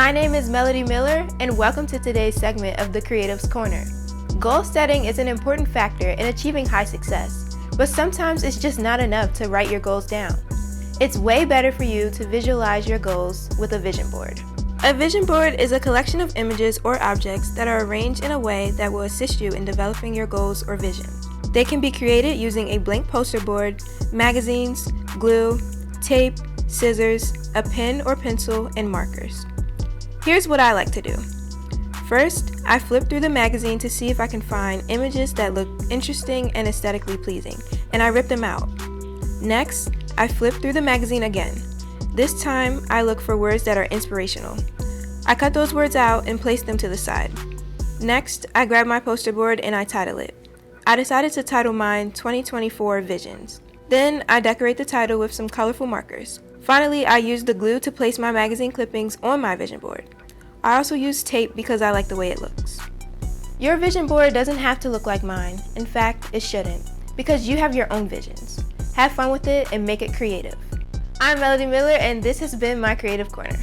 My name is Melody Miller, and welcome to today's segment of the Creatives Corner. Goal setting is an important factor in achieving high success, but sometimes it's just not enough to write your goals down. It's way better for you to visualize your goals with a vision board. A vision board is a collection of images or objects that are arranged in a way that will assist you in developing your goals or vision. They can be created using a blank poster board, magazines, glue, tape, scissors, a pen or pencil, and markers. Here's what I like to do. First, I flip through the magazine to see if I can find images that look interesting and aesthetically pleasing, and I rip them out. Next, I flip through the magazine again. This time, I look for words that are inspirational. I cut those words out and place them to the side. Next, I grab my poster board and I title it. I decided to title mine 2024 Visions. Then, I decorate the title with some colorful markers. Finally, I use the glue to place my magazine clippings on my vision board. I also use tape because I like the way it looks. Your vision board doesn't have to look like mine. In fact, it shouldn't, because you have your own visions. Have fun with it and make it creative. I'm Melody Miller, and this has been my Creative Corner.